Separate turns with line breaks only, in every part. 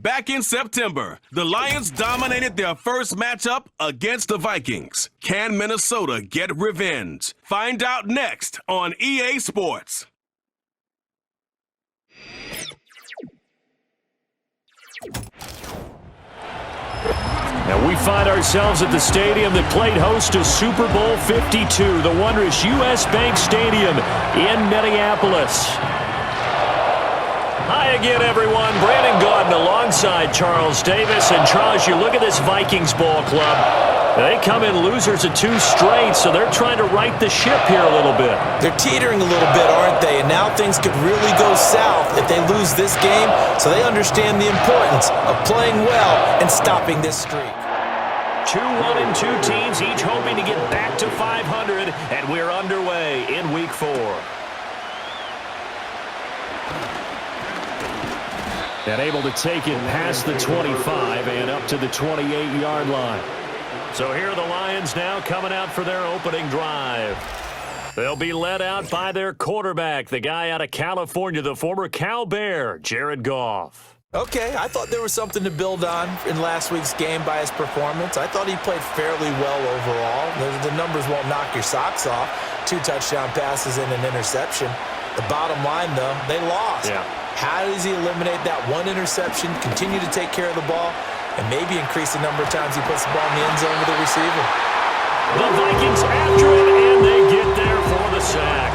Back in September, the Lions dominated their first matchup against the Vikings. Can Minnesota get revenge? Find out next on EA Sports.
And we find ourselves at the stadium that played host to Super Bowl 52, the wondrous U.S. Bank Stadium in Minneapolis. Hi again, everyone. Brandon Gaudin alongside Charles Davis. And Charles, you look at this Vikings ball club. They come in losers of 2 straight, so they're trying to right the ship here a little bit.
They're teetering a little bit, aren't they? And now things could really go south if they lose this game, so they understand the importance of playing well and stopping this streak.
2-1-2 teams, each hoping to get back to 500, and we're underway in Week 4. And able to take it past the 25 and up to the 28-yard line. So here are the Lions now coming out for their opening drive. They'll be led out by their quarterback, the guy out of California, the former Cal Bear, Jared Goff.
Okay, I thought there was something to build on in last week's game by his performance. I thought he played fairly well overall. The numbers won't knock your socks off. 2 touchdown passes and an interception. The bottom line, though, they lost.
Yeah.
How does he eliminate that 1 interception, continue to take care of the ball, and maybe increase the number of times he puts the ball in the end zone with the receiver?
The Vikings after it, and they get there for the sack.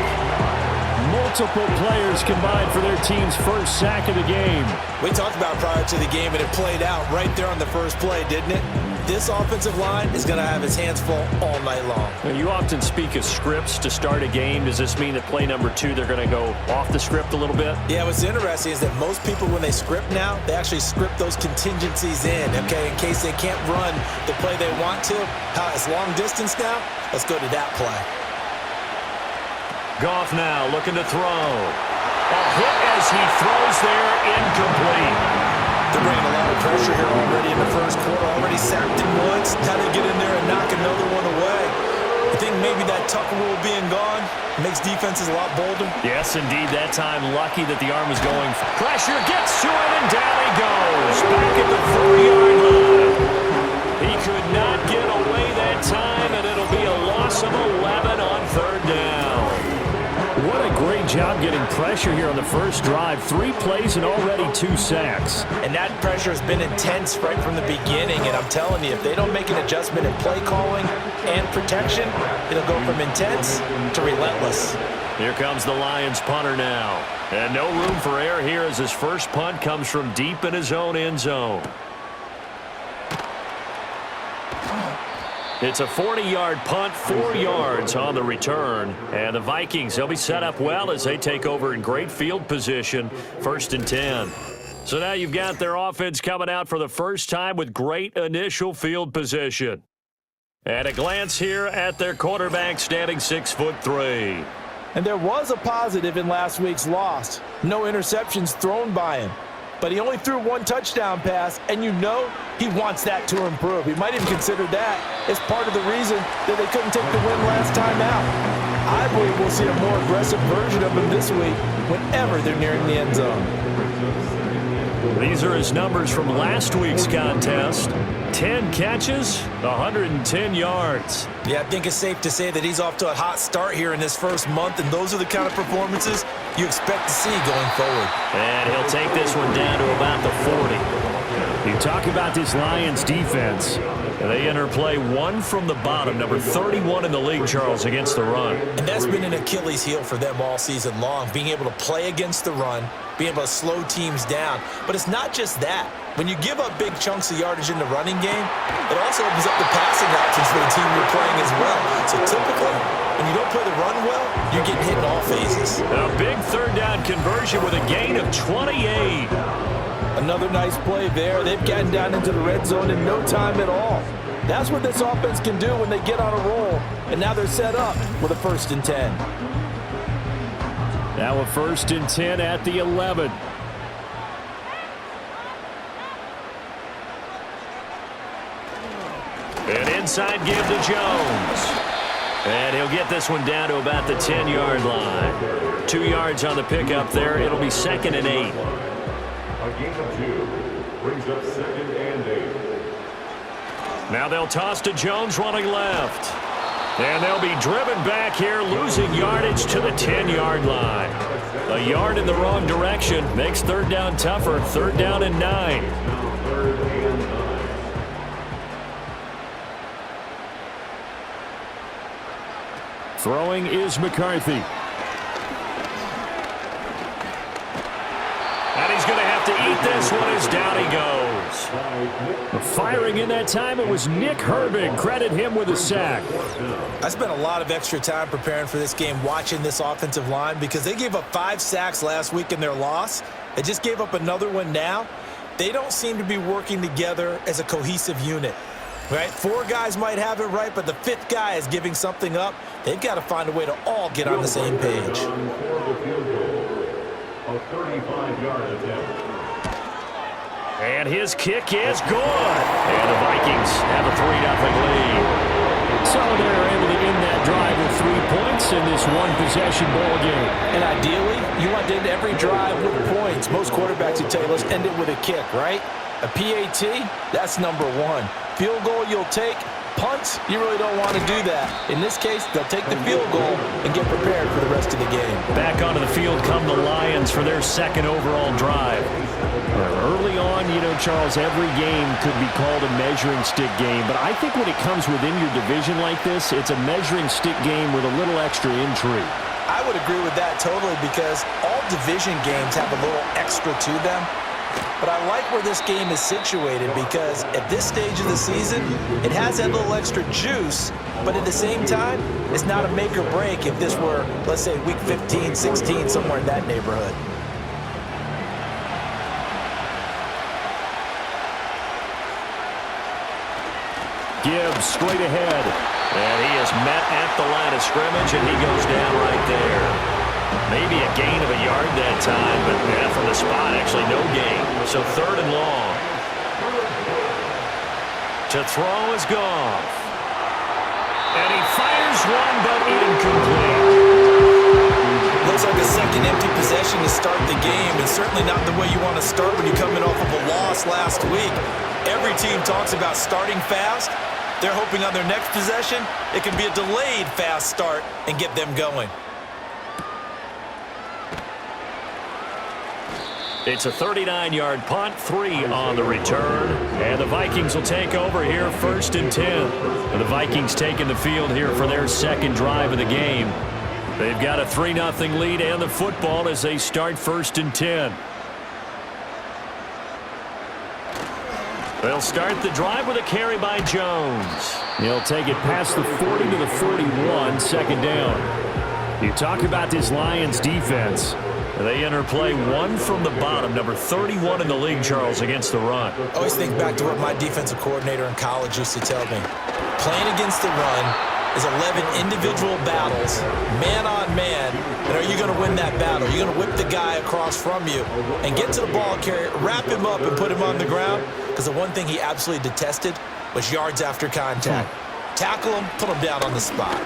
Multiple players combined for their team's first sack of the game.
We talked about prior to the game, and it played out right there on the first play, didn't it? This offensive line is going to have his hands full all night long.
You often speak of scripts to start a game. Does this mean that play number 2, they're going to go off the script a little bit?
Yeah, what's interesting is that most people, when they script now, they actually script those contingencies in, okay, in case they can't run the play they want to. It's long distance now. Let's go to that play.
Goff now looking to throw. A hit as he throws there, incomplete.
They're bringing a lot of pressure here already in the first quarter. Already sacked him once. Now they get in there and knock another one away. I think maybe that Tucker rule being gone makes defenses a lot bolder.
Yes, indeed. That time, lucky that the arm was going. Pressure gets to him, and down he goes. Back at the 4-yard line. He could not get away that time, and it'll be a loss of 11 on 3rd down. What a great job getting pressure here on the first drive. 3 plays and already 2 sacks.
And that pressure has been intense right from the beginning. And I'm telling you, if they don't make an adjustment in play calling and protection, it'll go from intense to relentless.
Here comes the Lions punter now. And no room for error here as his first punt comes from deep in his own end zone. It's a 40-yard punt, 4 yards on the return. And the Vikings, they'll be set up well as they take over in great field position, 1st and 10. So now you've got their offense coming out for the first time with great initial field position. At a glance here at their quarterback standing 6'3".
And there was a positive in last week's loss. No interceptions thrown by him. But he only threw 1 touchdown pass, and you know he wants that to improve. He might even consider that as part of the reason that they couldn't take the win last time out. I believe we'll see a more aggressive version of him this week whenever they're nearing the end zone.
These are his numbers from last week's contest. 10 catches, 110 yards.
Yeah, I think it's safe to say that he's off to a hot start here in this first month, and those are the kind of performances you expect to see going forward.
And he'll take this one down to about the 40. You talk about this Lions defense. They interplay 1 from the bottom, number 31 in the league, Charles, against the run.
And that's been an Achilles heel for them all season long, being able to play against the run, being able to slow teams down. But it's not just that. When you give up big chunks of yardage in the running game, it also opens up the passing options for the team you're playing as well. So typically, when you don't play the run well, you're getting hit in all phases.
A big 3rd down conversion with a gain of 28.
Another nice play there. They've gotten down into the red zone in no time at all. That's what this offense can do when they get on a roll. And now they're set up with a 1st and 10.
Now a 1st and 10 at the 11. An inside give to Jones. And he'll get this one down to about the 10-yard line. 2 yards on the pickup there. It'll be 2nd and 8.
A gain of 2.
Brings up 2nd and 8. Now they'll toss to Jones running left. And they'll be driven back here, losing yardage to the 10-yard line. A yard in the wrong direction makes 3rd down tougher. 3rd down and 9. Throwing is McCarthy. And he's going to have to eat this one as down he goes. Firing in that time, it was Nick Herbig. Credit him with a sack.
I spent a lot of extra time preparing for this game watching this offensive line because they gave up 5 sacks last week in their loss. They just gave up another one now. They don't seem to be working together as a cohesive unit. Right? 4 guys might have it right, but the 5th guy is giving something up. They've got to find a way to all get on the same page.
A 35-yard attempt. And his kick is good. And the Vikings have a 3-0 lead. So they're able to end that drive with 3 points in this one-possession ball game.
And ideally, you want to end every drive with points. Most quarterbacks would tell you, let's end it with a kick, right? A PAT, that's number 1. Field goal you'll take. Punts, you really don't want to do that. In this case, they'll take the field goal and get prepared for the rest of the game.
Back onto the field come the Lions for their 2nd overall drive. Early on, you know, Charles, every game could be called a measuring stick game. But I think when it comes within your division like this, it's a measuring stick game with a little extra intrigue.
I would agree with that totally because all division games have a little extra to them. But I like where this game is situated because at this stage of the season, it has that little extra juice, but at the same time, it's not a make or break if this were, let's say, week 15, 16, somewhere in that neighborhood.
Gibbs straight ahead. And he is met at the line of scrimmage, and he goes down right there. Maybe a gain of a yard that time, but yeah, from the spot, actually no gain. So 3rd and long. To throw is Goff. And he fires one, but incomplete.
Looks like a second empty possession to start the game, and certainly not the way you want to start when you're coming off of a loss last week. Every team talks about starting fast. They're hoping on their next possession, it can be a delayed fast start and get them going.
It's a 39-yard punt, 3 on the return. And the Vikings will take over here 1st and 10. And the Vikings taking the field here for their 2nd drive of the game. They've got a 3-0 lead and the football as they start 1st and 10. They'll start the drive with a carry by Jones. He'll take it past the 40 to the 41, 2nd down. You talk about this Lions defense. They enter play 1 from the bottom, number 31 in the league, Charles, against the run.
I always think back to what my defensive coordinator in college used to tell me. Playing against the run is 11 individual battles, man on man, and are you going to win that battle? You're going to whip the guy across from you and get to the ball carrier, wrap him up, and put him on the ground, because the one thing he absolutely detested was yards after contact. Tackle him, put him down on the spot.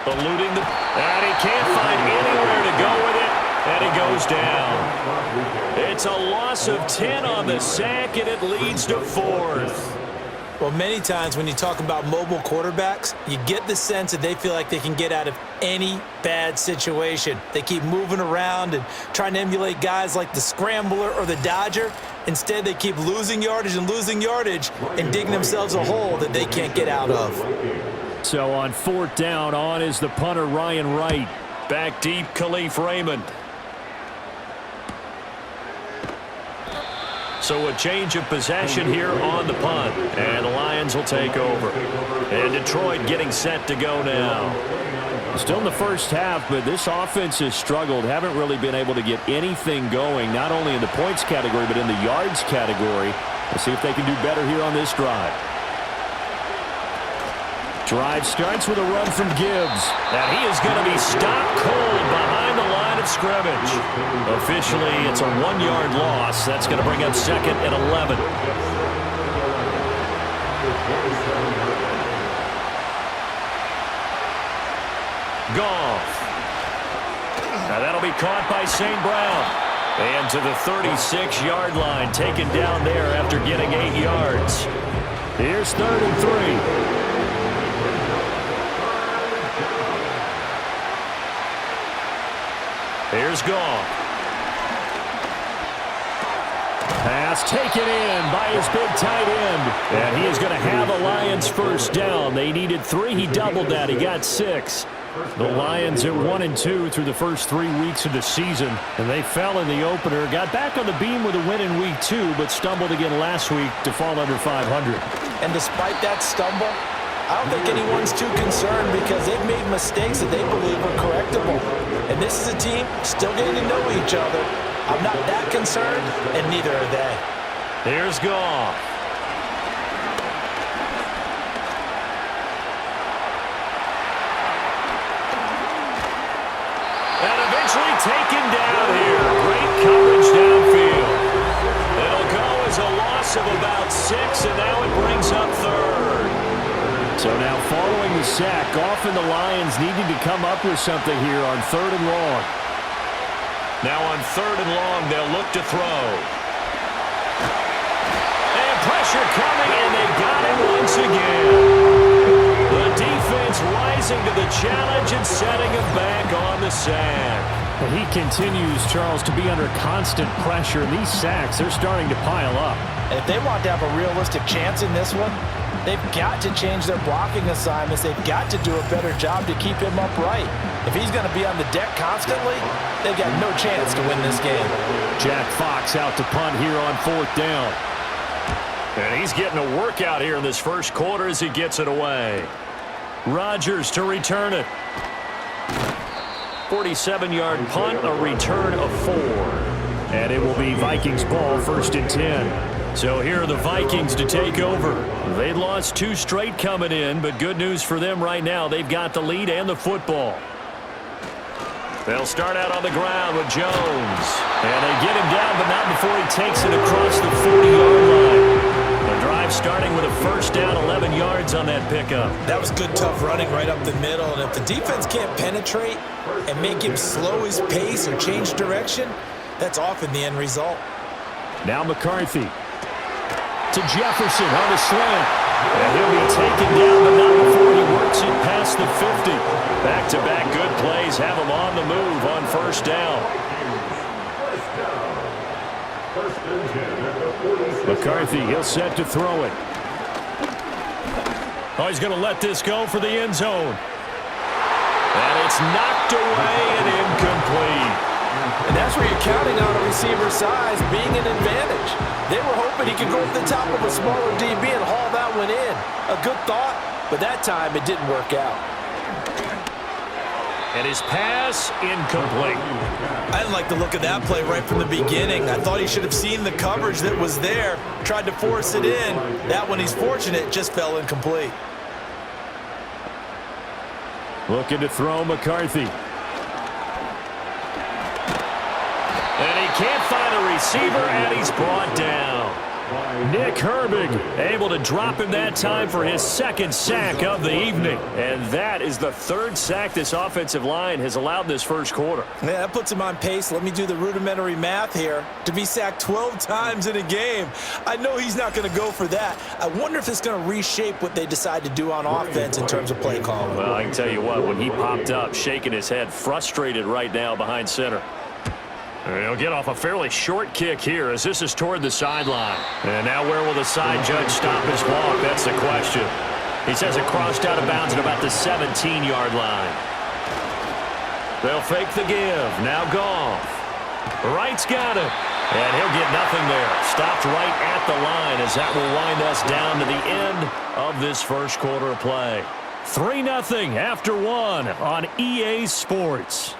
Eluding the... And he can't find anywhere to go with it, and he goes down. It's a loss of 10 on the sack, and it leads to 4th.
Well, many times when you talk about mobile quarterbacks, you get the sense that they feel like they can get out of any bad situation. They keep moving around and trying to emulate guys like the Scrambler or the Dodger. Instead, they keep losing yardage and digging themselves a hole that they can't get out of.
So on 4th down, on is the punter Ryan Wright. Back deep, Khalif Raymond. So a change of possession here on the punt. And the Lions will take over. And Detroit getting set to go now. Still in the first half, but this offense has struggled. Haven't really been able to get anything going, not only in the points category, but in the yards category. We'll see if they can do better here on this drive. Drive starts with a run from Gibbs. And he is going to be stopped cold behind the line of scrimmage. Officially, it's a 1-yard loss. That's going to bring up 2nd and 11. Goff. Now that'll be caught by St. Brown. And to the 36-yard line, taken down there after getting 8 yards. Here's 3rd and 3. Here's Goff. Pass taken in by his big tight end. And he is going to have a Lions first down. They needed 3. He doubled that. He got 6. The Lions at 1-2 through the first 3 weeks of the season. And they fell in the opener. Got back on the beam with a win in week 2, but stumbled again last week to fall under 500.
And despite that stumble, I don't think anyone's too concerned because they've made mistakes that they believe are correctable. And this is a team still getting to know each other. I'm not that concerned, and neither are they.
Here's Goff. And eventually taken down here. Great coverage downfield. It'll go as a loss of about 6, and now it brings up 3rd. So now following the sack, Goff and the Lions needing to come up with something here on 3rd and long. Now on 3rd and long, they'll look to throw. And pressure coming, and they got him once again. The defense rising to the challenge and setting him back on the sack.
He continues, Charles, to be under constant pressure. These sacks, they're starting to pile up.
And if they want to have a realistic chance in this one, they've got to change their blocking assignments. They've got to do a better job to keep him upright. If he's going to be on the deck constantly, they've got no chance to win this game.
Jack Fox out to punt here on 4th down. And he's getting a workout here in this first quarter as he gets it away. Rodgers to return it. 47-yard punt, a return of 4. And it will be Vikings ball, 1st and 10. So here are the Vikings to take over. They lost 2 straight coming in, but good news for them right now. They've got the lead and the football. They'll start out on the ground with Jones. And they get him down, but not before he takes it across the 40-yard line. The drive starting with a first down, 11 yards on that pickup.
That was good, tough running right up the middle. And if the defense can't penetrate and make him slow his pace or change direction, that's often the end result.
Now McCarthy to Jefferson on the slant. And he'll be taken down, but not before he works it past the 50. Back-to-back good plays have him on the move on first down. McCarthy, he'll set to throw it. Oh, he's going to let this go for the end zone. And it's knocked away and incomplete.
And that's where you're counting on a receiver's size being an advantage. They were hoping he could go to the top of a smaller DB and haul that one in. A good thought, but that time it didn't work out.
And his pass, incomplete.
I didn't like the look of that play right from the beginning. I thought he should have seen the coverage that was there, tried to force it in. That one, he's fortunate, just fell incomplete.
Looking to throw McCarthy. And he can't find a receiver, and he's brought down. Nick Herbig able to drop him that time for his 2nd sack of the evening. And that is the 3rd sack this offensive line has allowed this first quarter.
Yeah, that puts him on pace. Let me do the rudimentary math here. To be sacked 12 times in a game, I know he's not going to go for that. I wonder if it's going to reshape what they decide to do on offense in terms of play calling.
Well, I can tell you what, when he popped up, shaking his head, frustrated right now behind center. He'll get off a fairly short kick here as this is toward the sideline. And now where will the side judge stop his walk? That's the question. He says it crossed out of bounds at about the 17-yard line. They'll fake the give. Now Goff. Wright's got it. And he'll get nothing there. Stopped right at the line as that will wind us down to the end of this first quarter of play. 3-0 after 1 on EA Sports.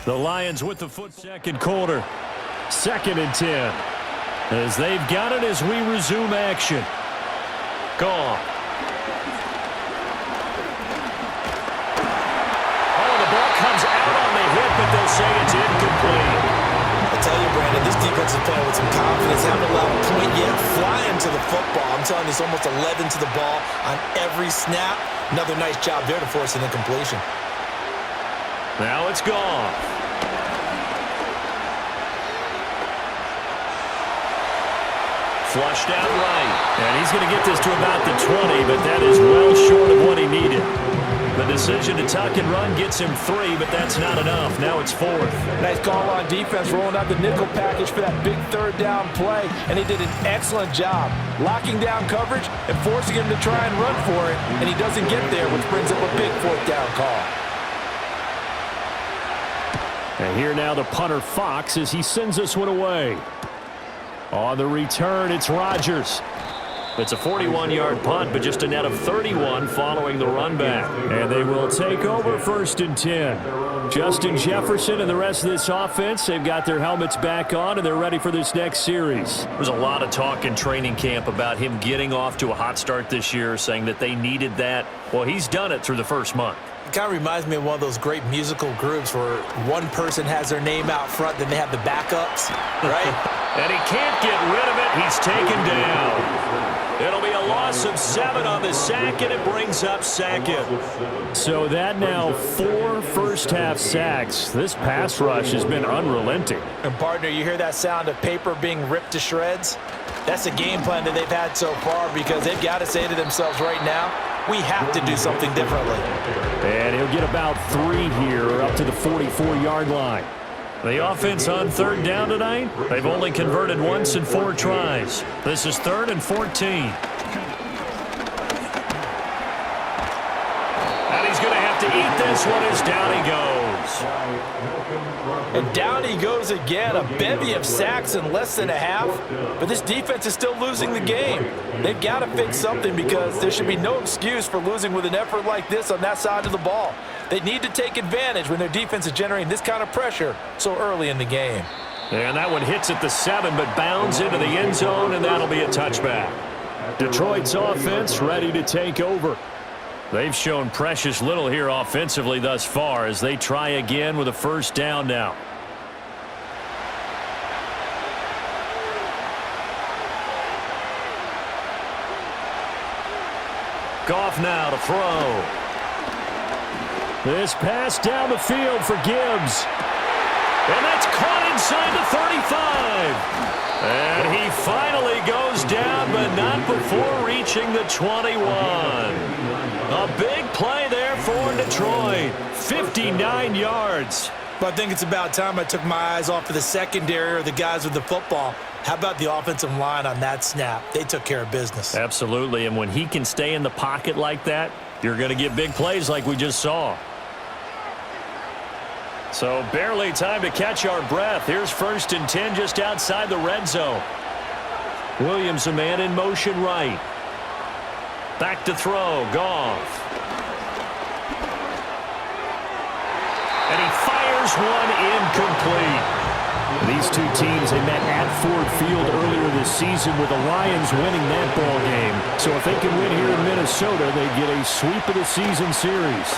The Lions with the foot. Second quarter. 2nd and 10. As they've got it as we resume action. Goff. Oh, the ball comes out on the hit, but they'll say it's incomplete.
I tell you Brandon, this defense is playing with some confidence. Haven't allowed a point yet. Flying to the football. I'm telling you, it's almost 11 to the ball on every snap. Another nice job there to force an incompletion.
Now it's gone. Flushed out right. And he's going to get this to about the 20, but that is well short of what he needed. The decision to tuck and run gets him 3, but that's not enough. Now it's 4th.
Nice call on defense, rolling out the nickel package for that big third down play, and he did an excellent job locking down coverage and forcing him to try and run for it, and he doesn't get there, which brings up a big 4th down call.
And here now the punter Fox as he sends this one away. On the return, it's Rodgers. It's a 41-yard punt, but just a net of 31 following the run back. And they will take over 1st and 10. Justin Jefferson and the rest of this offense, they've got their helmets back on, and they're ready for this next series.
There's a lot of talk in training camp about him getting off to a hot start this year, saying that they needed that. Well, he's done it through the first month.
It kind of reminds me of one of those great musical groups where one person has their name out front, then they have the backups, right?
And he can't get rid of it. He's taken down. It'll be a loss of 7 on the sack, and it brings up 2nd.
So that now 4 first-half sacks. This pass rush has been unrelenting.
And, partner, you hear that sound of paper being ripped to shreds? That's the game plan that they've had so far because they've got to say to themselves right now, we have to do something differently.
And he'll get about 3 here up to the 44-yard line.
The offense on 3rd down tonight, they've only converted once in 4 tries. This is 3rd and 14. And he's going to have to eat this one as down he goes.
And down he goes again, a bevy of sacks in less than a half. But this defense is still losing the game. They've got to fix something because there should be no excuse for losing with an effort like this on that side of the ball. They need to take advantage when their defense is generating this kind of pressure so early in the game.
And that one hits at the 7, but bounds into the end zone, and that'll be a touchback.
Detroit's offense ready to take over.
They've shown precious little here offensively thus far as they try again with a 1st down now. Goff now to throw.
This pass down the field for Gibbs.
And that's caught inside the 35. And he finally goes down, but not before reaching the 21. A big play there for Detroit. 59 yards.
But I think it's about time I took my eyes off of the secondary or the guys with the football. How about the offensive line on that snap? They took care of business.
Absolutely, and when he can stay in the pocket like that, you're going to get big plays like we just saw. So barely time to catch our breath. Here's 1st and 10 just outside the red zone. Williams, a man in motion right. Back to throw, Goff. And he fires one incomplete.
These two teams, they met at Ford Field earlier this season with the Lions winning that ball game. So if they can win here in Minnesota, they get a sweep of the season series.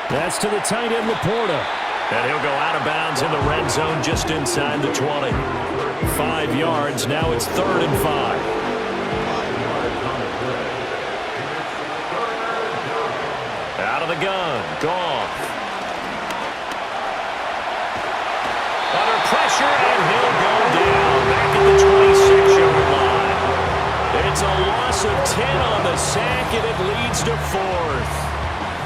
That's to the tight end, Laporta.
And he'll go out of bounds in the red zone just inside the 20. 5 yards. Now it's 3rd and 5. Out of the gun. Goff. Under pressure, and he'll go down back at the 26-yard line. It's a loss of 10 on the sack, and it leads to 4th.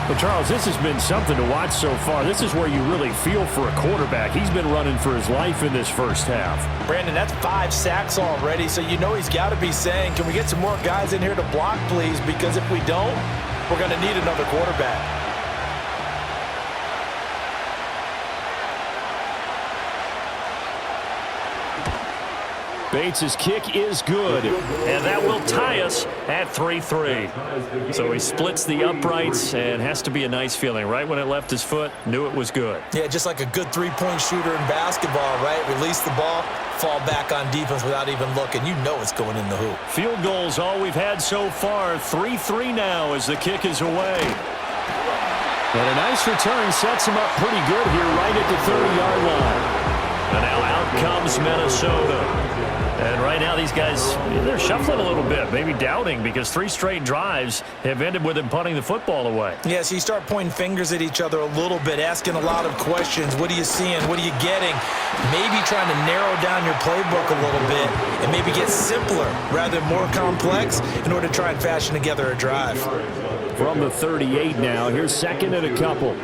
But, Charles, this has been something to watch so far. This is where you really feel for a quarterback. He's been running for his life in this first half.
Brandon, that's 5 sacks already, so you know he's got to be saying, can we get some more guys in here to block, please? Because if we don't, we're going to need another quarterback.
Bates' kick is good.
And that will tie us at 3-3. So he splits the uprights and has to be a nice feeling. Right when it left his foot, knew it was good.
Yeah, just like a good three-point shooter in basketball, right? Release the ball, fall back on defense without even looking. You know it's going in the hoop.
Field goals all we've had so far. 3-3 now as the kick is away.
And a nice return sets him up pretty good here right at the 30-yard line. And now out comes Minnesota. And right now these guys, they're shuffling a little bit, maybe doubting, because 3 straight drives have ended with them punting the football away.
Yeah, so you start pointing fingers at each other a little bit, asking a lot of questions. What are you seeing? What are you getting? Maybe trying to narrow down your playbook a little bit and maybe get simpler rather than more complex in order to try and fashion together a drive.
From the 38 now, here's second and a couple.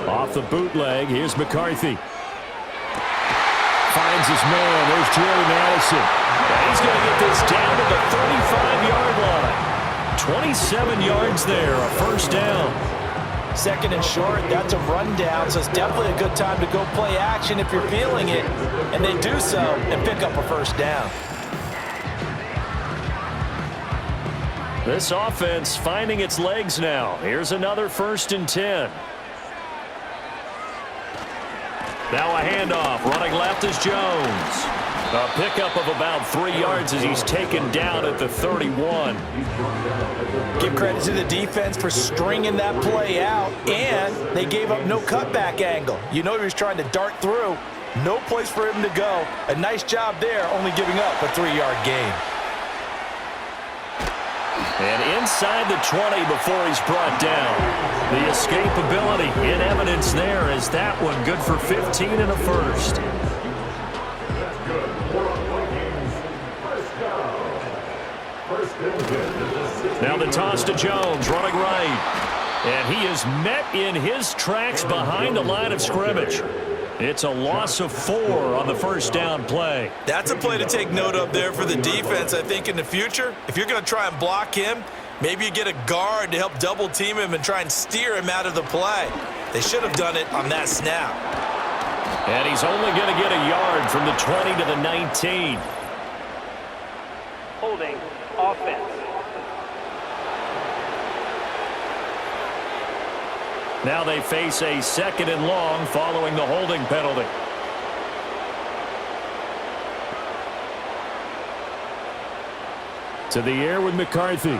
Off the bootleg, here's McCarthy. Finds his man. There's Jordan Addison. And he's going to get this down to the 35-yard line. 27 yards there, a first down.
Second and short, that's a rundown, so it's definitely a good time to go play action if you're feeling it. And they do so and pick up a first down.
This offense finding its legs now. Here's another 1st and 10. Now a handoff. Running left is Jones. A pickup of about 3 yards as he's taken down at the 31.
Give credit to the defense for stringing that play out, and they gave up no cutback angle. You know he was trying to dart through. No place for him to go. A nice job there, only giving up a 3-yard gain.
And inside the 20 before he's brought down. The escapability in evidence there as that one good for 15 and a first. Now the toss to Jones, running right. And he is met in his tracks behind the line of scrimmage. It's a loss of 4 on the first down play.
That's a play to take note of there for the defense, I think, in the future. If you're going to try and block him, maybe you get a guard to help double team him and try and steer him out of the play. They should have done it on that snap.
And he's only going to get a yard from the 20 to the 19.
Holding offense.
Now they face a 2nd and long following the holding penalty. To the air with McCarthy.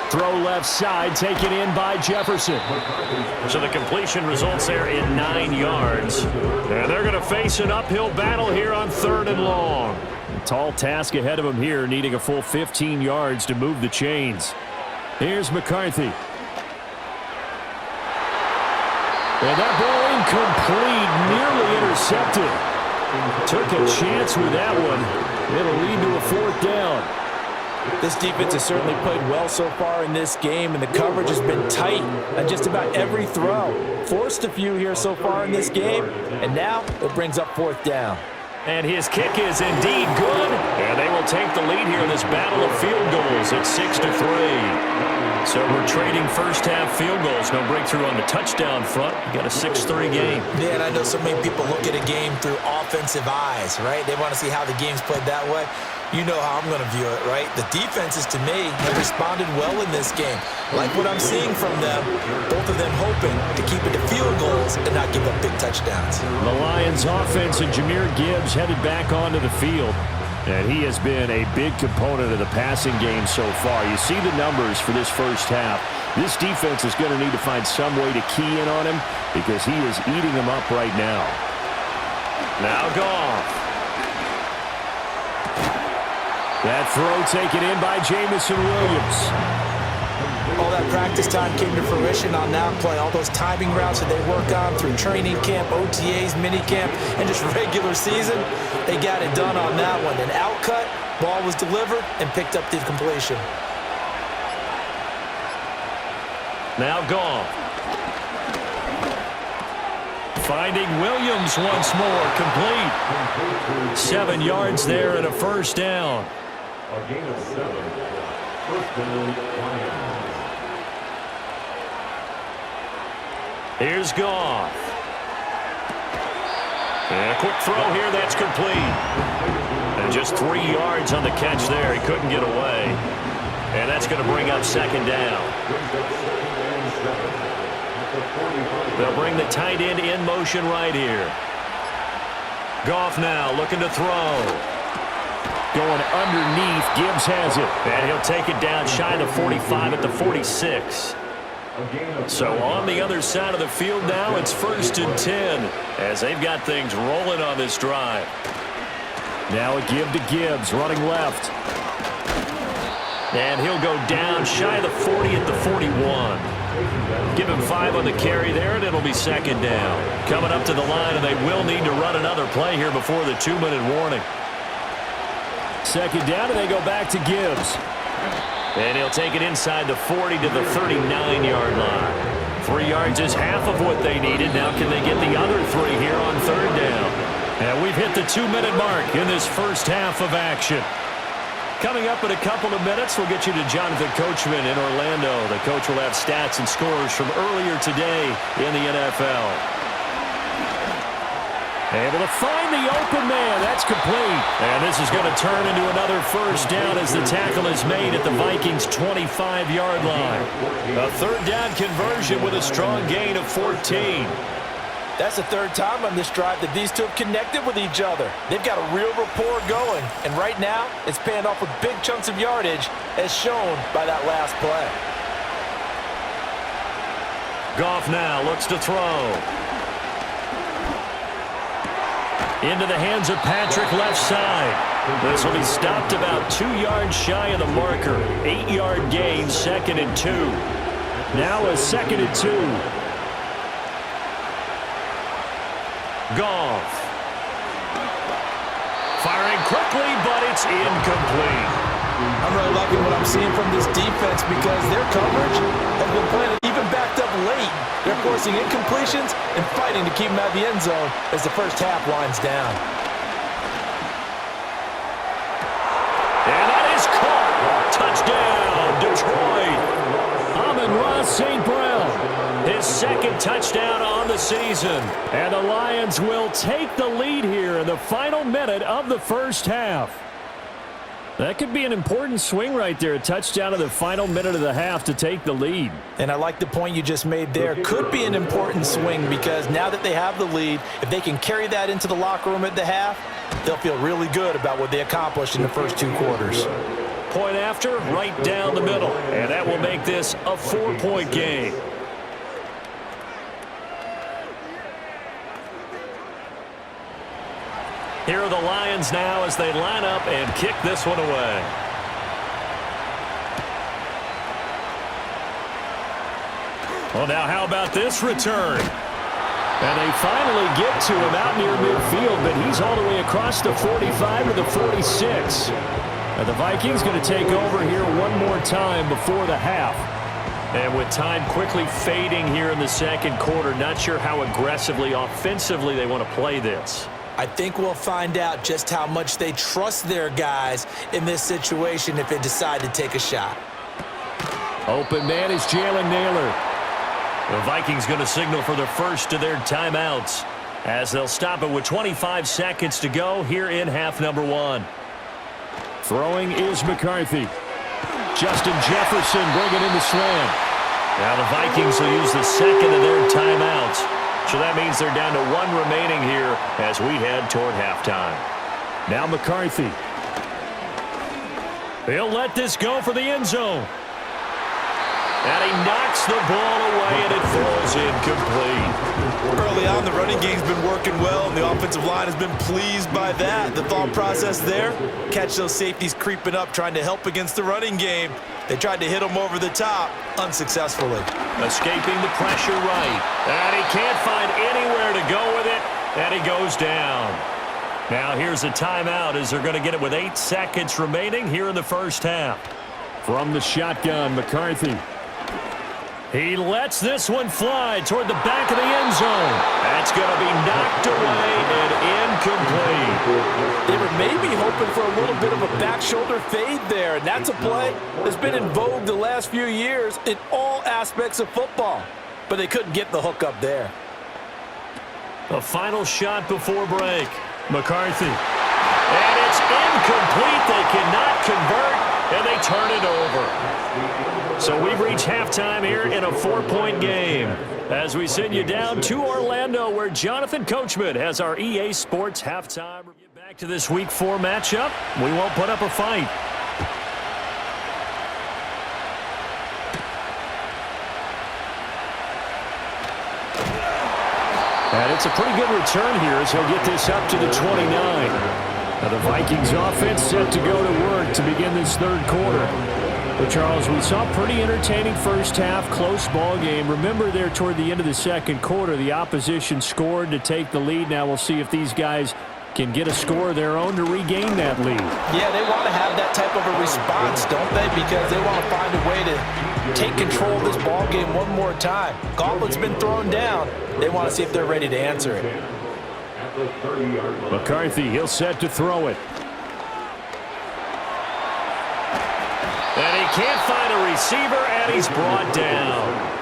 Throw left side, taken in by Jefferson. So the completion results there in 9 yards. And they're going to face an uphill battle here on 3rd and long. A tall task ahead of them here, needing a full 15 yards to move the chains. Here's McCarthy. And that ball incomplete, nearly intercepted. Took a chance with that one. It'll lead to a 4th down.
This defense has certainly played well so far in this game, and the coverage has been tight on just about every throw. Forced a few here so far in this game, and now it brings up 4th down.
And his kick is indeed good. And they will take the lead here in this battle of field goals at 6-3. So we're trading first-half field goals. No breakthrough on the touchdown front. You got a 6-3 game.
Yeah, and I know so many people look at a game through offensive eyes, right? They want to see how the game's played that way. You know how I'm going to view it, right? The defenses, to me, have responded well in this game. Like what I'm seeing from them, both of them hoping to keep it to field goals and not give up big touchdowns.
The Lions offense and Jahmyr Gibbs headed back onto the field. And he has been a big component of the passing game so far. You see the numbers for this first half. This defense is going to need to find some way to key in on him because he is eating them up right now. Now Goff. That throw taken in by Jamison Williams.
All that practice time came to fruition on that play. All those timing routes that they work on through training camp, OTAs, minicamp, and just regular season, they got it done on that one. An outcut, ball was delivered, and picked up the completion.
Now Goff. Finding Williams once more, complete. 7 yards there and a first down.
A gain of 7. First down, Lions.
Here's Goff. And a quick throw here, that's complete. And just 3 yards on the catch there. He couldn't get away. And that's going to bring up 2nd down. They'll bring the tight end in motion right here. Goff now looking to throw. Going underneath. Gibbs has it.
And he'll take it down shy of the 45 at the 46. So on the other side of the field now, it's 1st and 10 as they've got things rolling on this drive.
Now a give to Gibbs, running left.
And he'll go down shy of the 40 at the 41. Give him 5 on the carry there, and it'll be 2nd down. Coming up to the line, and they will need to run another play here before the 2-minute warning.
2nd down, and they go back to Gibbs.
And he'll take it inside the 40 to the 39-yard line. 3 yards is half of what they needed. Now can they get the other 3 here on 3rd down?
And we've hit the 2-minute mark in this first half of action.
Coming up in a couple of minutes, we'll get you to Jonathan Coachman in Orlando. The coach will have stats and scores from earlier today in the NFL.
Able to find the open man. That's complete.
And this is going to turn into another 1st down as the tackle is made at the Vikings' 25-yard line. A 3rd down conversion with a strong gain of 14.
That's the 3rd time on this drive that these two have connected with each other. They've got a real rapport going, and right now it's paying off with big chunks of yardage as shown by that last play.
Goff now looks to throw. Into the hands of Patrick left side. This will be stopped about 2 yards shy of the marker. 8-yard gain, 2nd and 2.
Now a 2nd and 2.
Goff. Firing quickly, but it's incomplete.
I'm really liking what I'm seeing from this defense because their coverage has been playing even backed up late. They're forcing incompletions and fighting to keep them out of the end zone as the first half winds down.
And that is caught. Touchdown, Detroit.
Amon-Ra St. Brown.
His 2nd touchdown on the season.
And the Lions will take the lead here in the final minute of the first half. That could be an important swing right there. A touchdown in the final minute of the half to take the lead.
And I like the point you just made there. Could be an important swing because now that they have the lead, if they can carry that into the locker room at the half, they'll feel really good about what they accomplished in the first 2 quarters.
Point after, right down the middle. And that will make this a 4-point game. Here are the Lions now as they line up and kick this one away. Well, now how about this return?
And they finally get to him out near midfield, but he's all the way across the 45 to the 46. And the Vikings going to take over here one more time before the half.
And with time quickly fading here in the 2nd quarter, not sure how aggressively, offensively they want to play this.
I think we'll find out just how much they trust their guys in this situation if they decide to take a shot.
Open man is Jalen Naylor.
The Vikings going to signal for the first of their timeouts as they'll stop it with 25 seconds to go here in half number 1.
Throwing is McCarthy. Justin Jefferson bringing in the slant.
Now the Vikings will use the 2nd of their timeouts. So that means they're down to 1 remaining here as we head toward halftime.
Now McCarthy.
He'll let this go for the end zone. And he knocks the ball away, and it falls incomplete.
Early on, the running game's been working well, and the offensive line has been pleased by that. The thought process there, catch those safeties creeping up, trying to help against the running game. They tried to hit him over the top, unsuccessfully.
Escaping the pressure right. And he can't find anywhere to go with it, and he goes down. Now here's a timeout as they're going to get it with 8 seconds remaining here in the first half.
From the shotgun, McCarthy.
He lets this one fly toward the back of the end zone. That's going to be knocked away and incomplete.
They were maybe hoping for a little bit of a back shoulder fade there, and that's a play that's been in vogue the last few years in all aspects of football. But they couldn't get the hook up there.
A final shot before break. McCarthy. And it's incomplete. They cannot convert, and they turn it over. So we've reached halftime here in a 4-point game as we send you down to Orlando where Jonathan Coachman has our EA Sports halftime review.
Back to this Week 4 matchup. We won't put up a fight. And it's a pretty good return here as he'll get this up to the 29. Now the Vikings offense set to go to work to begin this third quarter. But Charles, we saw a pretty entertaining first half, close ball game. Remember there toward the end of the second quarter, the opposition scored to take the lead. Now we'll see if these guys can get a score of their own to regain that lead.
Yeah, they want to have that type of a response, don't they? Because they want to find a way to take control of this ball game one more time. Gauntlet's been thrown down. They want to see if they're ready to answer it.
McCarthy, he'll set to throw it.
And he can't find a receiver, and he's brought down.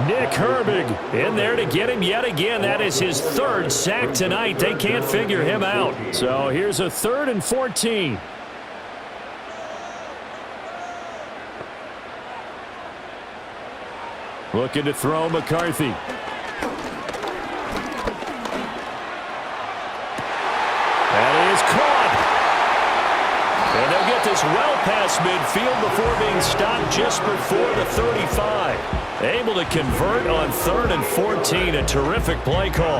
Nick Herbig in there to get him yet again. That is his third sack tonight. They can't figure him out. So here's a 3rd and 14. Looking to throw McCarthy. That is caught. And they'll get this well past midfield before being stopped just before the 35. Able to convert on 3rd and 14. A terrific play call.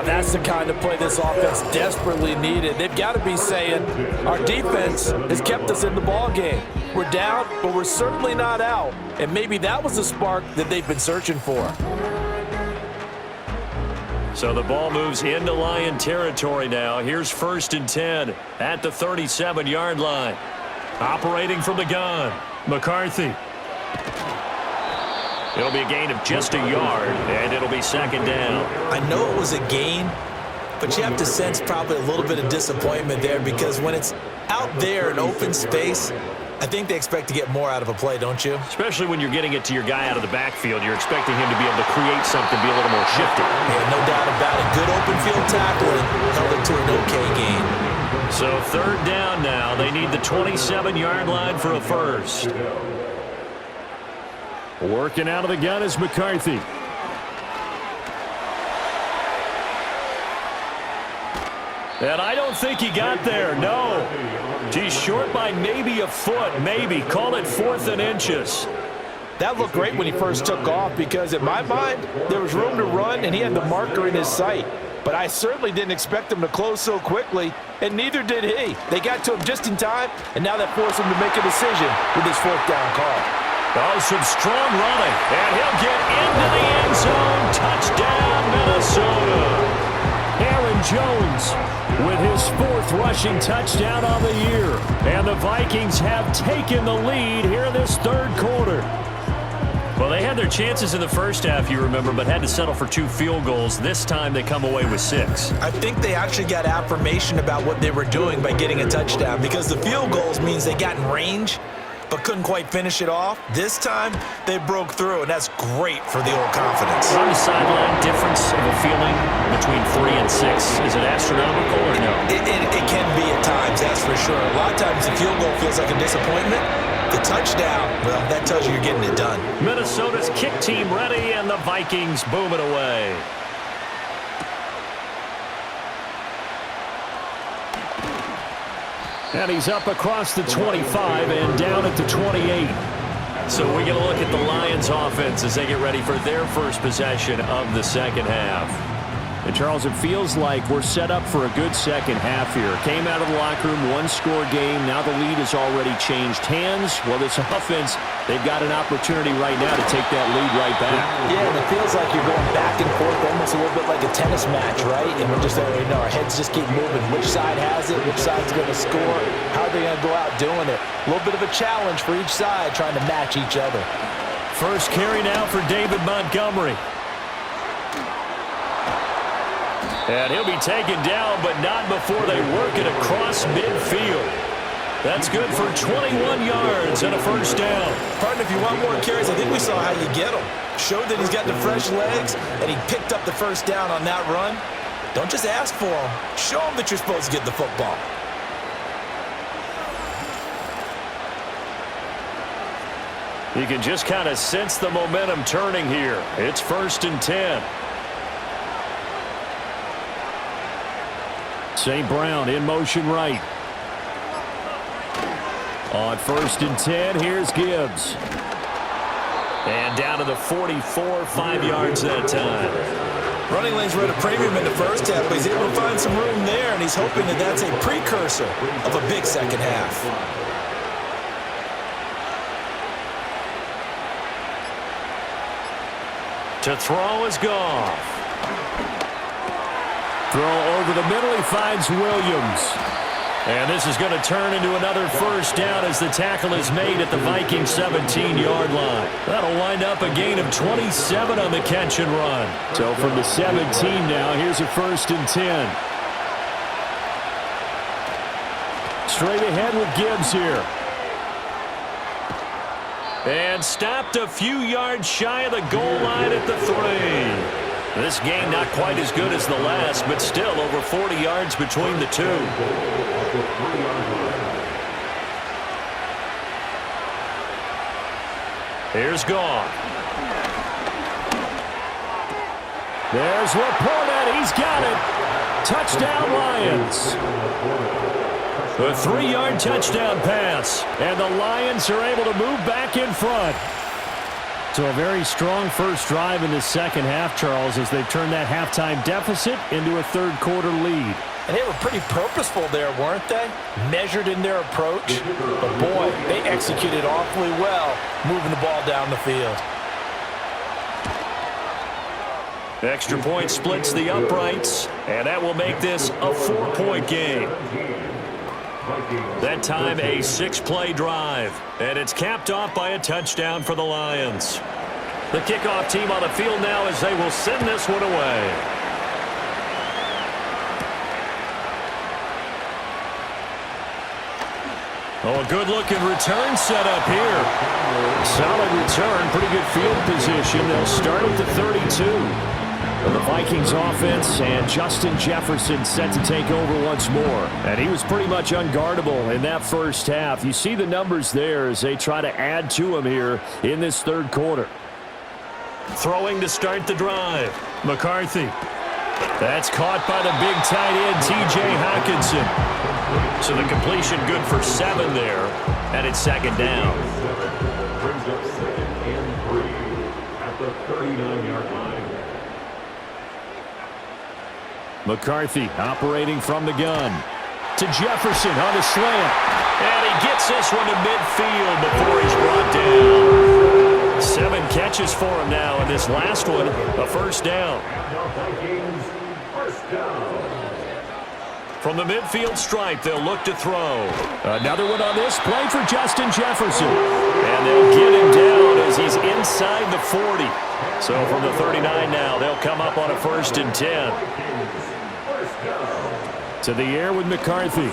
That's the kind of play this offense desperately needed. They've got to be saying, our defense has kept us in the ball game. We're down, but we're certainly not out. And maybe that was the spark that they've been searching for.
So the ball moves into Lion territory now. Here's 1st and 10 at the 37-yard line. Operating from the gun, McCarthy. It'll be a gain of just a yard, and it'll be 2nd down.
I know it was a gain, but you have to sense probably a little bit of disappointment there because when it's out there in open space, I think they expect to get more out of a play, don't you?
Especially when you're getting it to your guy out of the backfield. You're expecting him to be able to create something, be a little more shifty.
Yeah, no doubt about it. Good open field tackling held it to an okay gain.
So 3rd down now. They need the 27-yard line for a first.
Working out of the gun is McCarthy. And I don't think he got there, no. He's short by maybe a foot, maybe. Call it 4th and inches.
That looked great when he first took off because in my mind, there was room to run and he had the marker in his sight. But I certainly didn't expect him to close so quickly, and neither did he. They got to him just in time, and now that forced him to make a decision with his 4th down call.
Oh, some strong running. And he'll get into the end zone. Touchdown, Minnesota. Aaron Jones with his 4th rushing touchdown on the year. And the Vikings have taken the lead here in this 3rd quarter.
Well, they had their chances in the first half, you remember, but had to settle for 2 field goals. This time they come away with 6.
I think they actually got affirmation about what they were doing by getting a touchdown because the field goals means they got in range but couldn't quite finish it off. This time, they broke through, and that's great for the old confidence.
On the sideline, difference of a feeling between 3 and 6. Is it astronomical or no?
It can be at times, that's for sure. A lot of times the field goal feels like a disappointment. The touchdown, well, that tells you you're getting it done.
Minnesota's kick team ready, and the Vikings boom it away.
And he's up across the 25 and down at the 28.
So we're going to look at the Lions offense as they get ready for their first possession of the second half.
And Charles, it feels like we're set up for a good second half here. Came out of the locker room, 1-score game. Now the lead has already changed hands. Well, this offense, they've got an opportunity right now to take that lead right back.
Yeah, and it feels like you're going back and forth, almost a little bit like a tennis match, right? And we're just already know our heads just keep moving. Which side has it? Which side's going to score? How are they going to go out doing it? A little bit of a challenge for each side, trying to match each other.
First carry now for David Montgomery.
And he'll be taken down, but not before they work it across midfield. That's good for 21 yards and a first down.
Partner, if you want more carries, I think we saw how you get them. Showed that he's got the fresh legs, and he picked up the first down on that run. Don't just ask for them. Show them that you're supposed to get the football.
You can just kind of sense the momentum turning here. It's 1st and 10.
St. Brown in motion right. On 1st and 10, here's Gibbs.
And down to the 44, 5 yards that time.
Running lanes were at a premium in the first half, but he's able to find some room there, and he's hoping that that's a precursor of a big second half.
To throw is Goff.
Throw over the middle, he finds Williams.
And this is going to turn into another first down as the tackle is made at the Vikings 17-yard line. That'll wind up a gain of 27 on the catch and run.
So from the 17 now, here's a 1st and 10. Straight ahead with Gibbs here.
And stopped a few yards shy of the goal line at the 3. This game not quite as good as the last, but still over 40 yards between the two. Here's Goff.
There's Laporta. He's got it. Touchdown, Lions.
A 3-yard touchdown pass.
And the Lions are able to move back in front. So a very strong first drive in the second half, Charles, as they've turned that halftime deficit into a third-quarter lead.
And they were pretty purposeful there, weren't they? Measured in their approach. But, boy, they executed awfully well moving the ball down the field.
Extra point splits the uprights, and that will make this a 4-point game. That time a 6-play drive, and it's capped off by a touchdown for the Lions. The kickoff team on the field now as they will send this one away. Oh, a good-looking return set up here.
Solid return, pretty good field position. They'll start at the 32. The Vikings offense and Justin Jefferson set to take over once more. And he was pretty much unguardable in that first half. You see the numbers there as they try to add to him here in this third quarter.
Throwing to start the drive. McCarthy. That's caught by the big tight end, T.J. Hawkinson. So the completion good for 7 there. And it's second down.
Brings up 2nd and 3 at the 39-yard line.
McCarthy operating from the gun. To Jefferson on the slant.
And he gets this one to midfield before he's brought down. 7 catches for him now, and this last one, a first down. From the midfield stripe, they'll look to throw.
Another one on this play for Justin Jefferson.
And they'll get him down as he's inside the 40. So from the 39 now, they'll come up on a 1st and 10.
To the air with McCarthy.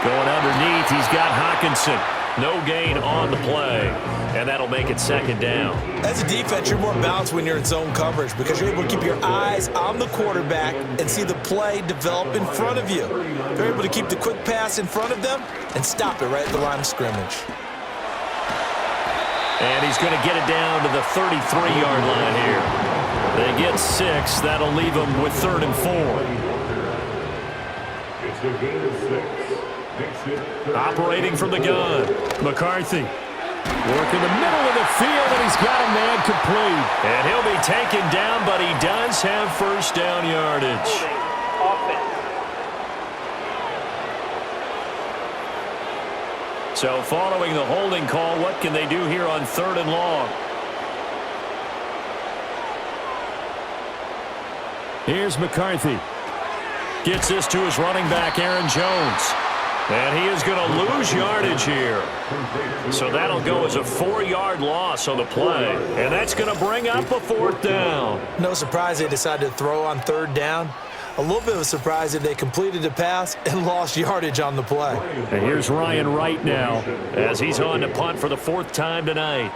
Going underneath, he's got Hawkinson. No gain on the play, and that'll make it second down.
As a defense, you're more balanced when you're in zone coverage because you're able to keep your eyes on the quarterback and see the play develop in front of you. They're able to keep the quick pass in front of them and stop it right at the line of scrimmage.
And he's going to get it down to the 33-yard line here. They get 6. That'll leave them with 3rd and 4.
It's a gain of 6.
Operating from the gun. McCarthy.
Working the middle of the field, and he's got a man complete.
And he'll be taken down, but he does have first down yardage. So following the holding call, what can they do here on 3rd and long?
Here's McCarthy.
Gets this to his running back, Aaron Jones. And he is going to lose yardage here. So that'll go as a 4-yard loss on the play. And that's going to bring up a 4th down.
No surprise they decided to throw on 3rd down. A little bit of a surprise that they completed the pass and lost yardage on the play.
And here's Ryan Wright now as he's on to punt for the 4th time tonight.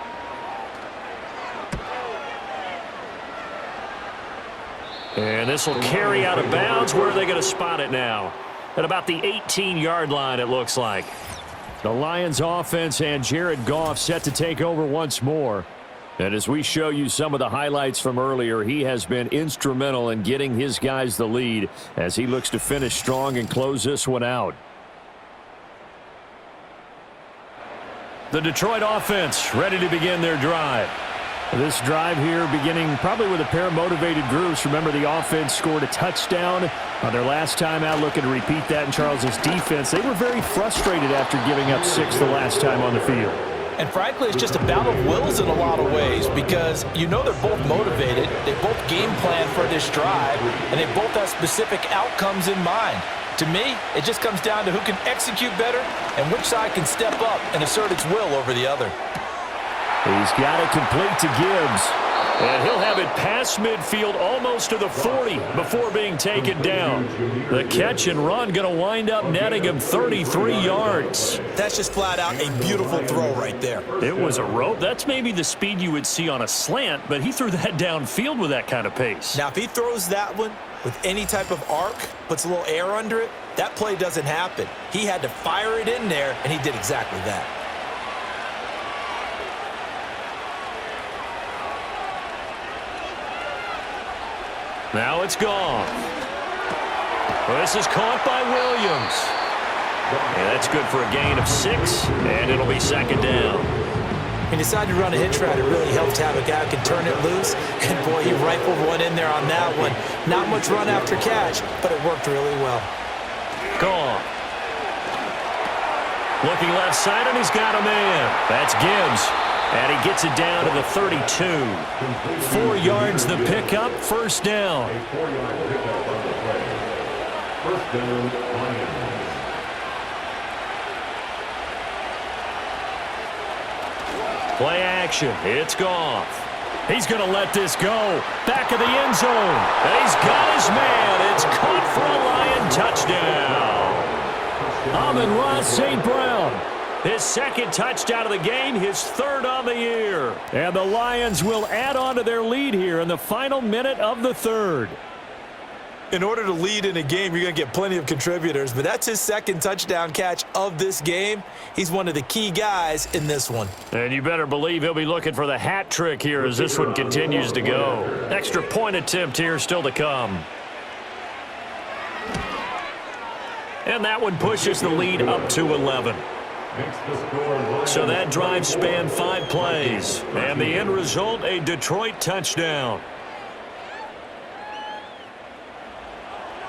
And this will carry out of bounds. Where are they going to spot it now? At about the 18-yard line, it looks like.
The Lions offense and Jared Goff set to take over once more. And as we show you some of the highlights from earlier, he has been instrumental in getting his guys the lead as he looks to finish strong and close this one out. The Detroit offense ready to begin their drive. This drive here beginning probably with a pair of motivated groups. Remember, the offense scored a touchdown on their last time out, looking to repeat that in Charles's defense. They were very frustrated after giving up 6 the last time on the field.
And frankly, it's just a battle of wills in a lot of ways because you know they're both motivated, they both game plan for this drive, and they both have specific outcomes in mind. To me, it just comes down to who can execute better and which side can step up and assert its will over the other.
He's got it complete to Gibbs. And he'll have it past midfield almost to the 40 before being taken down. The catch and run going to wind up netting him 33 yards.
That's just flat out a beautiful throw right there.
It was a rope. That's maybe the speed you would see on a slant, but he threw that downfield with that kind of pace.
Now, if he throws that one with any type of arc, puts a little air under it, that play doesn't happen. He had to fire it in there, and he did exactly that.
Now it's gone. Well, this is caught by Williams. Yeah, that's good for a gain of 6, and it'll be second down.
He decided to run a hitch route. It really helped to have a guy who can turn it loose. And, boy, he rifled one in there on that one. Not much run after catch, but it worked really well.
Gone. Looking left side, and he's got a man. That's Gibbs. And he gets it down to the 32. 4 yards the pickup, first down.
A 4-yard pickup on the play. First down, Lions.
Play action. It's Goff. He's going to let this go. Back of the end zone. And he's got his man. It's caught for a Lion touchdown. Amon-Ra St. Brown. His second touchdown of the game, his third on the year. And the Lions will add on to their lead here in the final minute of the third.
In order to lead in a game, you're going to get plenty of contributors, but that's his second touchdown catch of this game. He's one of the key guys in this one.
And you better believe he'll be looking for the hat trick here as this one continues to go. Extra point attempt here still to come. And that one pushes the lead up to 11. So that drive spanned 5 plays. And the end result, a Detroit touchdown.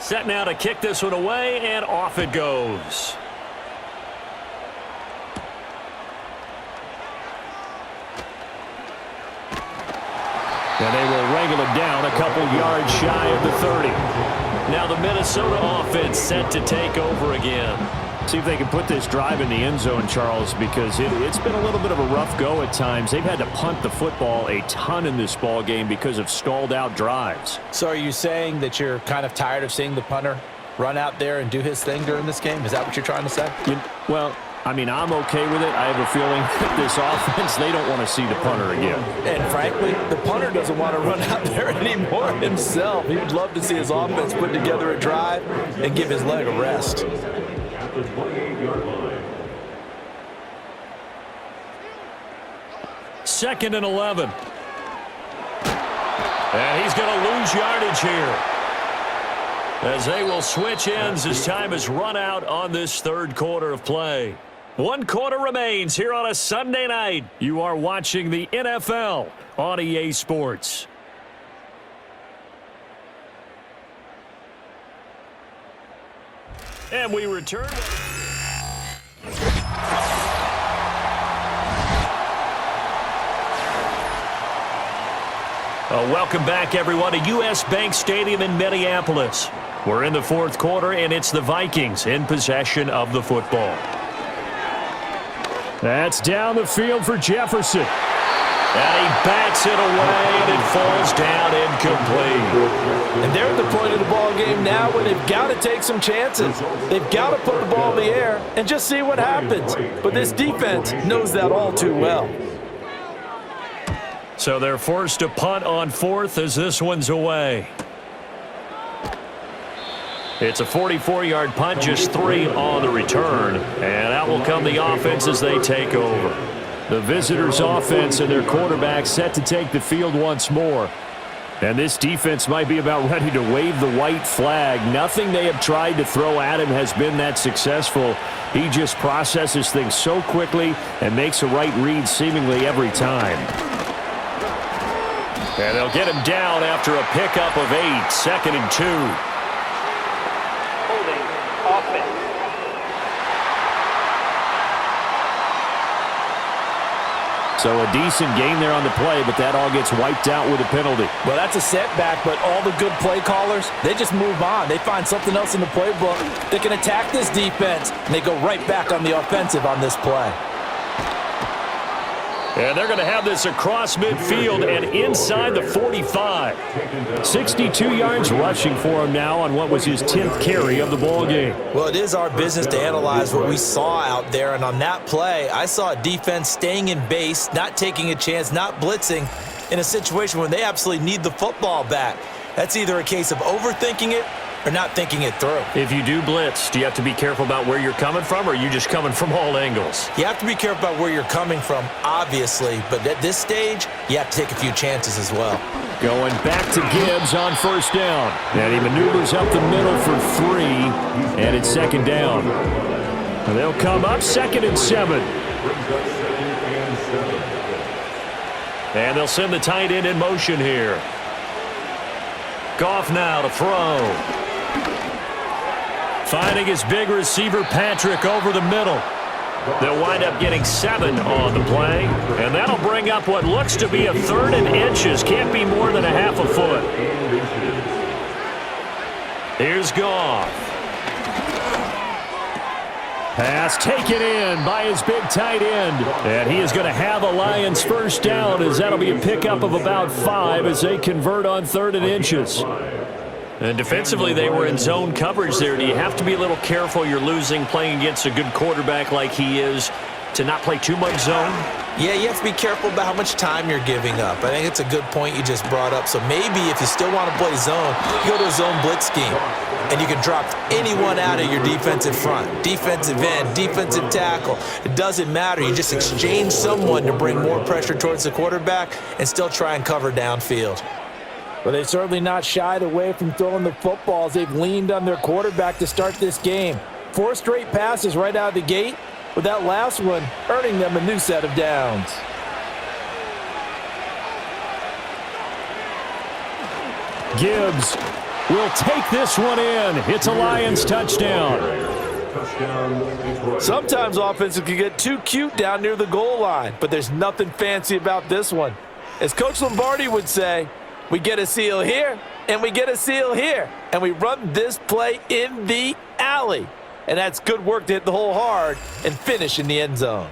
Set now to kick this one away, and off it goes. And they will wrangle it down a couple yards shy of the 30. Now the Minnesota offense set to take over again. See if they can put this drive in the end zone, Charles, because it's been a little bit of a rough go at times. They've had to punt the football a ton in this ball game because of stalled out drives.
So are you saying that you're kind of tired of seeing the punter run out there and do his thing during this game? Is that what you're trying to say?
Well, I mean, I'm okay with it. I have a feeling that this offense, they don't want to see the punter again.
And frankly, the punter doesn't want to run out there anymore himself. He would love to see his offense put together a drive and give his leg a rest.
At the 28-yard line.
Second and 11. And he's going to lose yardage here, as they will switch ends as time has run out on this third quarter of play. 1 quarter remains here on a Sunday night. You are watching the NFL on EA Sports. And we return. Welcome back, everyone, to U.S. Bank Stadium in Minneapolis. We're in the fourth quarter, and it's the Vikings in possession of the football. That's down the field for Jefferson. And he bats it away, and it falls down incomplete.
And they're at the point of the ball game now where they've got to take some chances. They've got to put the ball in the air and just see what happens. But this defense knows that all too well.
So they're forced to punt on fourth as this one's away. It's a 44-yard punt, just 3 on the return. And out will come the offense as they take over. The visitors' offense and their quarterback set to take the field once more. And this defense might be about ready to wave the white flag. Nothing they have tried to throw at him has been that successful. He just processes things so quickly and makes a right read seemingly every time. And they'll get him down after a pickup of 8, 2nd and 2.
Holding offense.
So a decent gain there on the play, but that all gets wiped out with a penalty.
Well, that's a setback, but all the good play callers, they just move on. They find something else in the playbook that can attack this defense, and they go right back on the offensive on this play.
And they're going to have this across midfield and inside the 45. 62 yards rushing for him now on what was his 10th carry of the ball game.
Well, it is our business to analyze what we saw out there, and on that play, I saw a defense staying in base, not taking a chance, not blitzing in a situation where they absolutely need the football back. That's either a case of overthinking it or not thinking it through.
If you do blitz, do you have to be careful about where you're coming from, or are you just coming from all angles?
You have to be careful about where you're coming from, obviously, but at this stage, you have to take a few chances as well.
Going back to Gibbs on first down. And he maneuvers up the middle for 3, and it's 2nd down. And they'll come up 2nd and 7. And they'll send the tight end in motion here. Goff now to throw. Finding his big receiver, Patrick, over the middle. They'll wind up getting 7 on the play, and that'll bring up what looks to be a 3rd and inches. Can't be more than a half a foot. Here's Goff. Pass taken in by his big tight end. And he is going to have a Lions first down, as that'll be a pickup of about 5 as they convert on 3rd and inches. And defensively, they were in zone coverage there. Do you have to be a little careful? You're losing playing against a good quarterback like he is to not play too much zone?
Yeah, you have to be careful about how much time you're giving up. I think it's a good point you just brought up. So maybe if you still want to play zone, you go to a zone blitz scheme, and you can drop anyone out of your defensive front, defensive end, defensive tackle. It doesn't matter. You just exchange someone to bring more pressure towards the quarterback and still try and cover downfield. But they've certainly not shied away from throwing the footballs. They've leaned on their quarterback to start this game. 4 straight passes right out of the gate, with that last one earning them a new set of downs.
Gibbs will take this one in. It's a Lions touchdown.
Sometimes offenses can get too cute down near the goal line, but there's nothing fancy about this one. As Coach Lombardi would say, we get a seal here, and we get a seal here, and we run this play in the alley. And that's good work to hit the hole hard and finish in the end zone.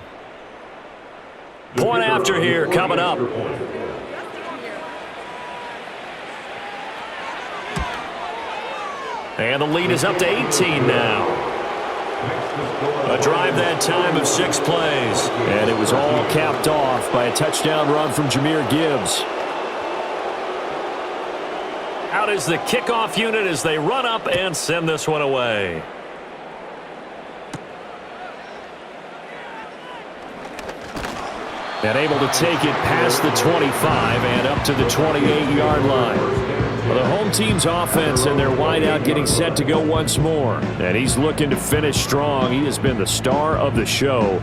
Point after here coming up. And the lead is up to 18 now. A drive that time of 6 plays. And it was all capped off by a touchdown run from Jahmyr Gibbs. Out is the kickoff unit as they run up and send this one away. And able to take it past the 25 and up to the 28-yard line. Well, the home team's offense and their wideout getting set to go once more. And he's looking to finish strong. He has been the star of the show,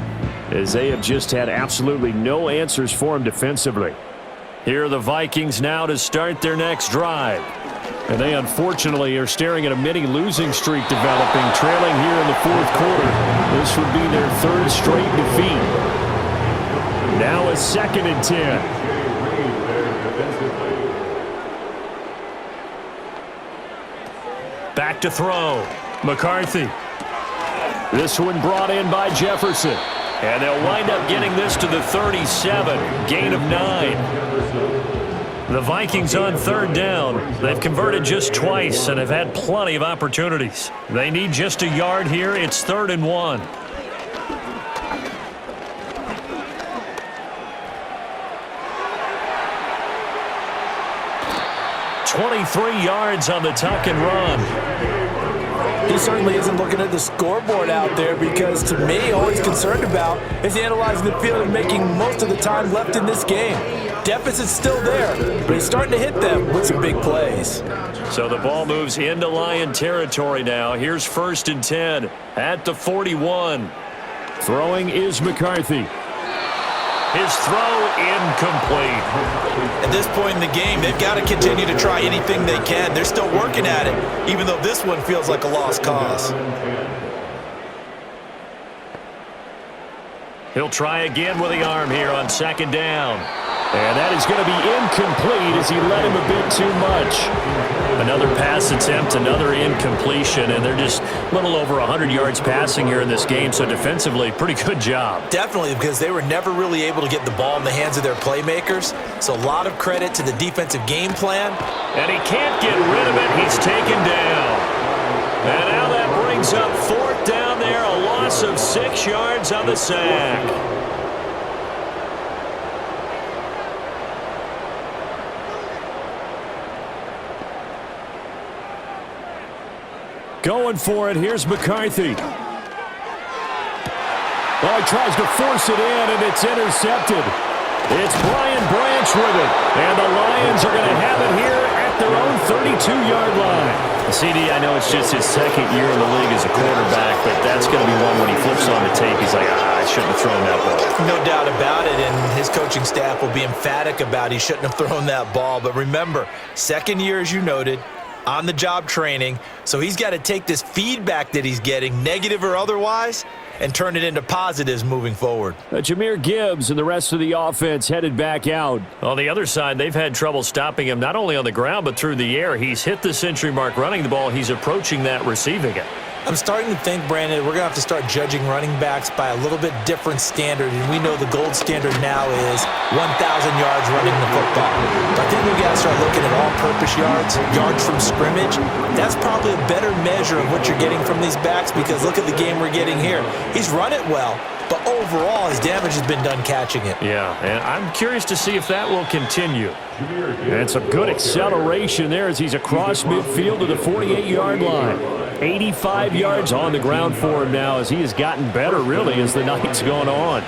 as they have just had absolutely no answers for him defensively. Here are the Vikings now to start their next drive. And they unfortunately are staring at a mini losing streak developing, trailing here in the 4th quarter. This would be their 3rd straight defeat. Now a 2nd and 10. Back to throw. McCarthy. This one brought in by Jefferson. And they'll wind up getting this to the 37. Gain of 9. The Vikings on 3rd down. They've converted just twice and have had plenty of opportunities. They need just a yard here. It's 3rd and 1. 23 yards on the tuck and run.
He certainly isn't looking at the scoreboard out there because, to me, all he's concerned about is analyzing the field and making most of the time left in this game. Deficit's still there, but he's starting to hit them with some big plays.
So the ball moves into Lion territory now. Here's 1st and 10 at the 41.
Throwing is McCarthy.
His throw incomplete.
At this point in the game, they've got to continue to try anything they can. They're still working at it, even though this one feels like a lost cause.
He'll try again with the arm here on 2nd down.
And that is going to be incomplete as he led him a bit too much.
Another pass attempt, another incompletion, and they're just a little over 100 yards passing here in this game, so defensively, pretty good job.
Definitely, because they were never really able to get the ball in the hands of their playmakers, so a lot of credit to the defensive game plan.
And he can't get rid of it. He's taken down. And now that brings up 4th down there, a loss of 6 yards on the sack.
Going for it. Here's McCarthy. Oh, he tries to force it in, and it's intercepted. It's Brian Branch with it. And the Lions are going to have it here at their own 32-yard line.
CD, I know it's just his 2nd year in the league as a quarterback, but that's going to be one when he flips on the tape. He's like, I shouldn't have thrown that ball.
No doubt about it, and his coaching staff will be emphatic about he shouldn't have thrown that ball. But remember, 2nd year, as you noted, on-the-job training, so he's got to take this feedback that he's getting, negative or otherwise, and turn it into positives moving forward.
Jahmyr Gibbs and the rest of the offense headed back out.
On the other side, they've had trouble stopping him not only on the ground but through the air. He's hit the century mark running the ball. He's approaching that receiving it.
I'm starting to think, Brandon, we're going to have to start judging running backs by a little bit different standard, and we know the gold standard now is 1,000 yards running the football. But I think we've got to start looking at all-purpose yards, yards from scrimmage. That's probably a better measure of what you're getting from these backs because look at the game we're getting here. He's run it well, but overall his damage has been done catching it.
Yeah, and I'm curious to see if that will continue.
And some good acceleration there as he's across midfield to the 48-yard line. 85 yards on the ground for him now as he has gotten better, really, as the night's gone on.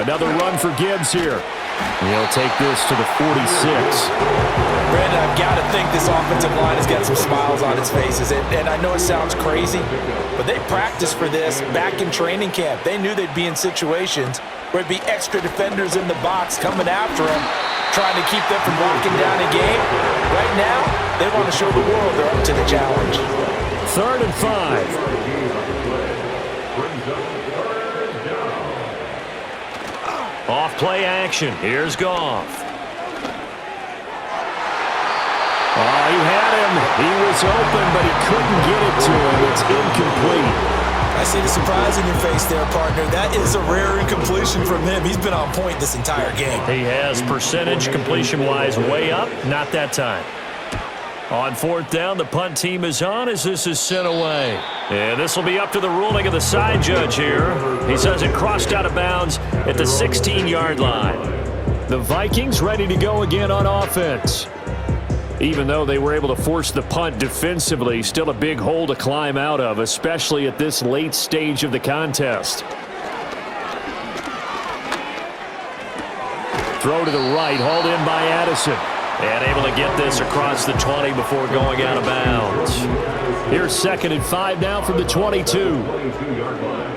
Another run for Gibbs here. He'll take this to the 46.
Brandon, I've got to think this offensive line has got some smiles on its faces. And I know it sounds crazy, but they practiced for this back in training camp. They knew they'd be in situations where it'd be extra defenders in the box coming after them, trying to keep them from locking down a game. Right now, they want to show the world they're up to the challenge.
3rd and 5.
Off play action. Here's Goff.
Oh, he had him. He was open, but he couldn't get it to him. It's incomplete.
I see the surprise in your face there, partner. That is a rare incompletion from him. He's been on point this entire game.
He has percentage completion-wise way up. Not that time. On 4th down, the punt team is on as this is sent away. And this will be up to the ruling of the side judge here. He says it crossed out of bounds at the 16-yard line.
The Vikings ready to go again on offense. Even though they were able to force the punt defensively, still a big hole to climb out of, especially at this late stage of the contest. Throw to the right, hauled in by Addison.
And able to get this across the 20 before going out of bounds.
Here's 2nd and 5 now from the 22.
22-yard line.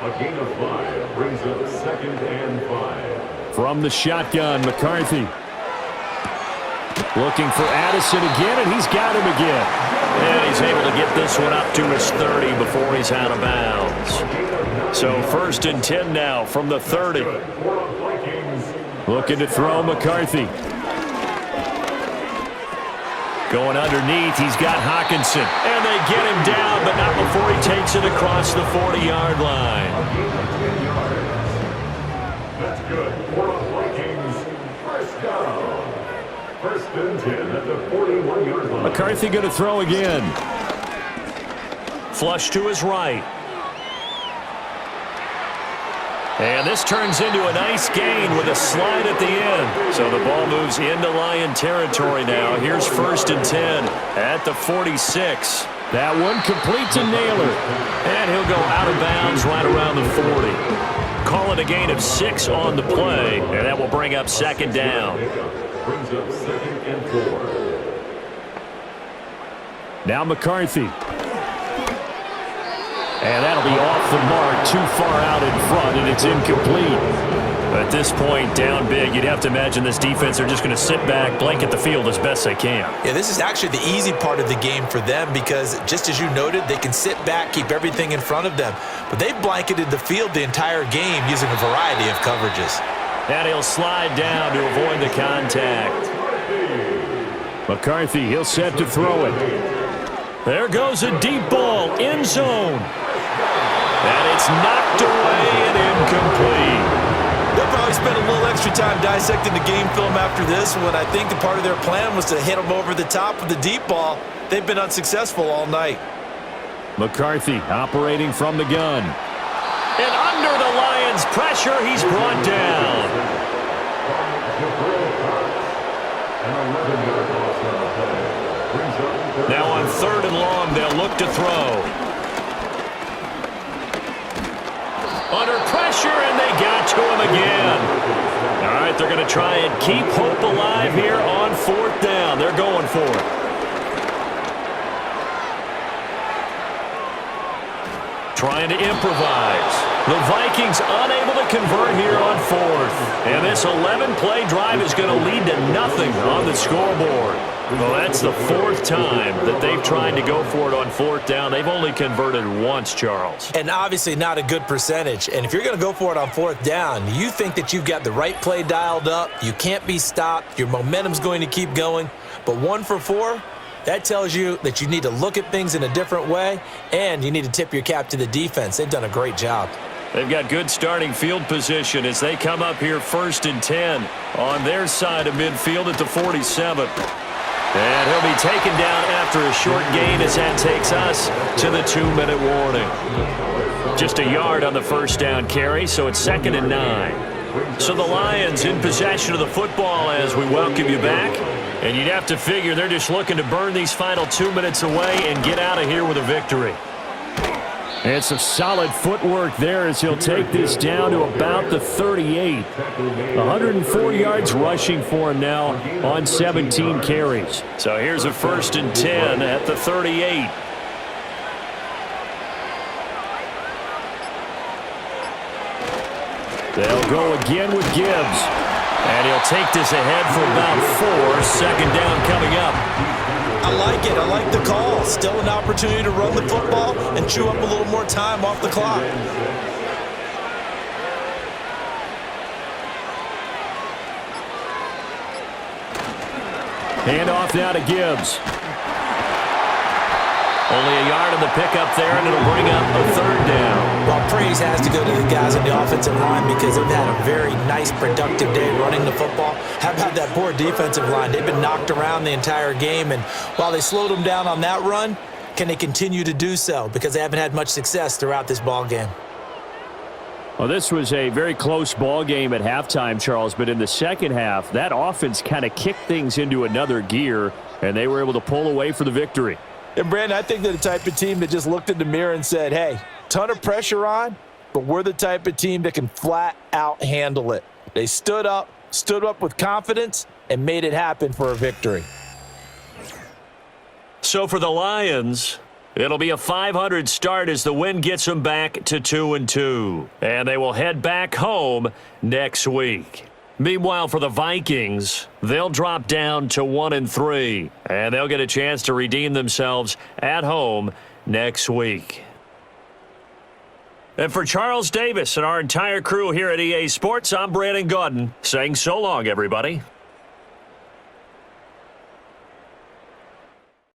A gain of 5 brings up 2nd and 5.
From the shotgun, McCarthy. Looking for Addison again, and he's got him again.
And he's able to get this one up to his 30 before he's out of bounds. So 1st and 10 now from the 30.
Looking to throw McCarthy.
Going underneath, he's got Hawkinson. And they get him down, but not before he takes it across the 40-yard line.
That's good. For the Vikings, 1st down. 1st and 10 at the 41-yard line.
McCarthy going to throw again.
Flush to his right. And this turns into a nice gain with a slide at the end. So the ball moves into Lion territory now. Here's 1st and 10 at the 46.
That one complete to Naylor.
And he'll go out of bounds right around the 40. Call it a gain of 6 on the play, and that will bring up 2nd down.
Brings up 2nd and 4.
Now McCarthy. And that'll be off the mark, too far out in front, and it's incomplete.
At this point, down big, you'd have to imagine this defense are just going to sit back, blanket the field as best they can.
Yeah, this is actually the easy part of the game for them because, just as you noted, they can sit back, keep everything in front of them. But they've blanketed the field the entire game using a variety of coverages.
And he'll slide down to avoid the contact.
McCarthy, he'll set to throw it.
There goes a deep ball, end zone. And it's knocked away and incomplete.
They'll probably spend a little extra time dissecting the game film after this one. I think the part of their plan was to hit them over the top of the deep ball. They've been unsuccessful all night.
McCarthy operating from the gun.
And under the Lions' pressure, he's brought down. Now on 3rd and long, they'll look to throw. Under pressure, and they got to him again. All right, they're going to try and keep hope alive here on 4th down. They're going for it. Trying to improvise. The Vikings unable to convert here on 4th. And this 11-play drive is going to lead to nothing on the scoreboard. Well, that's the 4th time that they've tried to go for it on 4th down. They've only converted once, Charles.
And obviously not a good percentage. And if you're going to go for it on 4th down, you think that you've got the right play dialed up. You can't be stopped. Your momentum's going to keep going. But 1 for 4, that tells you that you need to look at things in a different way, and you need to tip your cap to the defense. They've done a great job.
They've got good starting field position as they come up here 1st and 10 on their side of midfield at the 47. And he'll be taken down after a short gain as that takes us to the 2-minute warning. Just a yard on the 1st down carry, so it's 2nd and 9. So the Lions in possession of the football as we welcome you back. And you'd have to figure they're just looking to burn these final 2 minutes away and get out of here with a victory.
And some solid footwork there as he'll take this down to about the 38. 104 yards rushing for him now on 17 carries.
So here's a 1st and 10 at the 38.
They'll go again with Gibbs.
And he'll take this ahead for about 4. 2nd down coming up.
I like it. I like the call. Still an opportunity to run the football and chew up a little more time off the clock.
Hand off now to Gibbs.
Only a yard on the pickup there, and it'll bring up a 3rd down.
Well, praise has to go to the guys on the offensive line because they've had a very nice, productive day running the football. How about that poor defensive line? They've been knocked around the entire game, and while they slowed them down on that run, can they continue to do so? Because they haven't had much success throughout this ball game.
Well, this was a very close ball game at halftime, Charles, but in the second half, that offense kind of kicked things into another gear, and they were able to pull away for the victory.
And, Brandon, I think they're the type of team that just looked in the mirror and said, hey, ton of pressure on, but we're the type of team that can flat out handle it. They stood up with confidence, and made it happen for a victory.
So for the Lions, it'll be a .500 start as the win gets them back to 2-2. And they will head back home next week. Meanwhile, for the Vikings, they'll drop down to 1-3, and they'll get a chance to redeem themselves at home next week. And for Charles Davis and our entire crew here at EA Sports, I'm Brandon Gaudin saying so long, everybody.